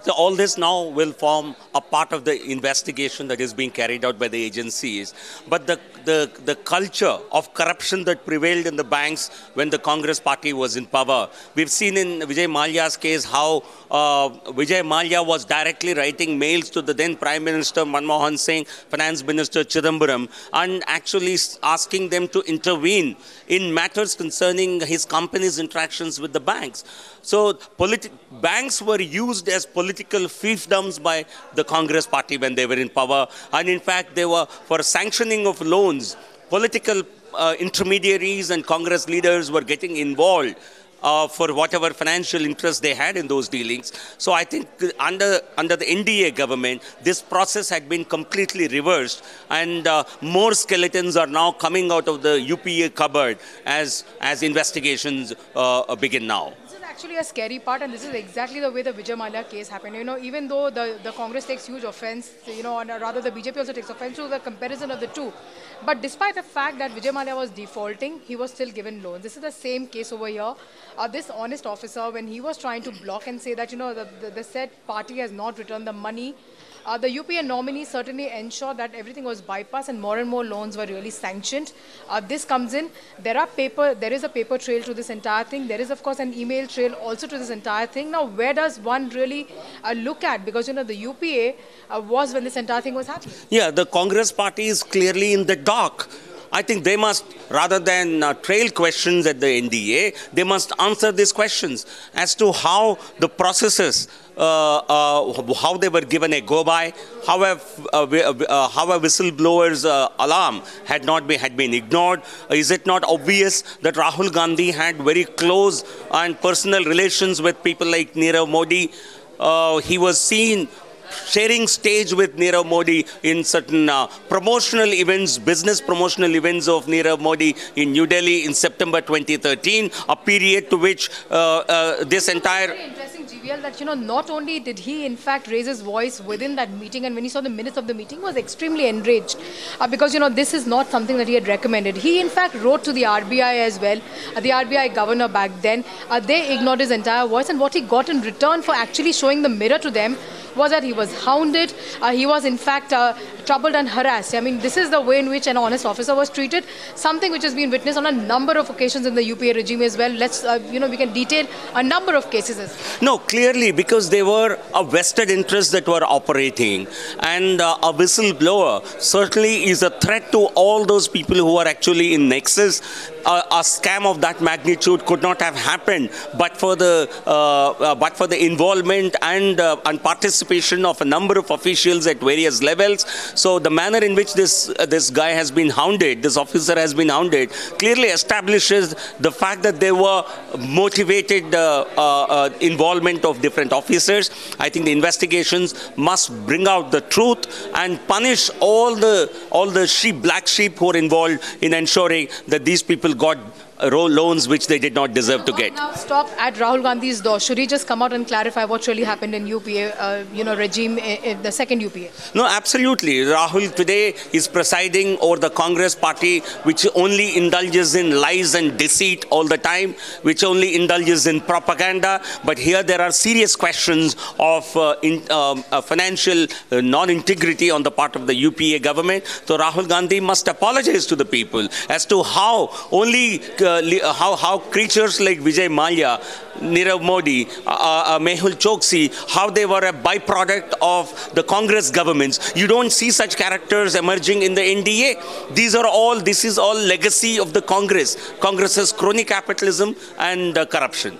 So all this now will form a part of the investigation that is being carried out by the agencies. But the culture of corruption that prevailed in the banks when the Congress party was in power, we've seen in Vijay Mallya's case how Vijay Mallya was directly writing mails to the then Prime Minister Manmohan Singh, Finance Minister Chidambaram, and actually asking them to intervene in matters concerning his company's interactions with the banks. So banks were used as political fiefdoms by the Congress party when they were in power. And in fact, they were for sanctioning of loans. Political intermediaries and Congress leaders were getting involved for whatever financial interest they had in those dealings. So I think under the NDA government, this process had been completely reversed, and more skeletons are now coming out of the UPA cupboard as investigations begin now. Actually a scary part, and this is exactly the way the Vijay Mallya case happened. Even though the Congress takes huge offense, and rather the BJP also takes offense to the comparison of the two. But despite the fact that Vijay Mallya was defaulting, he was still given loans. This is the same case over here. This honest officer, when he was trying to block and say that, the said party has not returned the money, the UPA nominee certainly ensured that everything was bypassed and more loans were really sanctioned. This comes in. There is a paper trail to this entire thing. There is, of course, an email trail also to this entire thing. Now, where does one really look at? Because, the UPA was when this entire thing was happening. Yeah, the Congress party is clearly in the dark. I think they must, rather than trail questions at the NDA, they must answer these questions as to how the processes, how they were given a go-by, how a whistleblower's alarm had been ignored. Is it not obvious that Rahul Gandhi had very close and personal relations with people like Nirav Modi? He was seen sharing stage with Nirav Modi in certain promotional events, business promotional events of Nirav Modi in New Delhi in September 2013, a period to which this entire... Very interesting, GVL, that, not only did he in fact raise his voice within that meeting, and when he saw the minutes of the meeting, was extremely enraged because, this is not something that he had recommended. He in fact wrote to the RBI as well, the RBI governor back then. They ignored his entire voice, and what he got in return for actually showing the mirror to them was that he was hounded, he was in fact troubled and harassed. I mean, this is the way in which an honest officer was treated, something which has been witnessed on a number of occasions in the UPA regime as well. Let's, we can detail a number of cases as well. No, clearly, because they were a vested interest that were operating, and a whistleblower certainly is a threat to all those people who are actually in nexus. A scam of that magnitude could not have happened but for the involvement and participation of a number of officials at various levels. So the manner in which this guy has been hounded, this officer has been hounded, clearly establishes the fact that there were motivated involvement of different officers. I think the investigations must bring out the truth and punish all the black sheep who are involved in ensuring that these people got loans which they did not deserve to get. Now stop at Rahul Gandhi's door. Should he just come out and clarify what really happened in UPA, regime, in the second UPA? No, absolutely. Rahul today is presiding over the Congress party, which only indulges in lies and deceit all the time, which only indulges in propaganda. But here there are serious questions of financial non-integrity on the part of the UPA government. So Rahul Gandhi must apologize to the people as to how only how creatures like Vijay Mallya, Nirav Modi, Mehul Choksi, how they were a byproduct of the Congress governments. You don't see such characters emerging in the NDA. This is all legacy of the Congress's crony capitalism and corruption.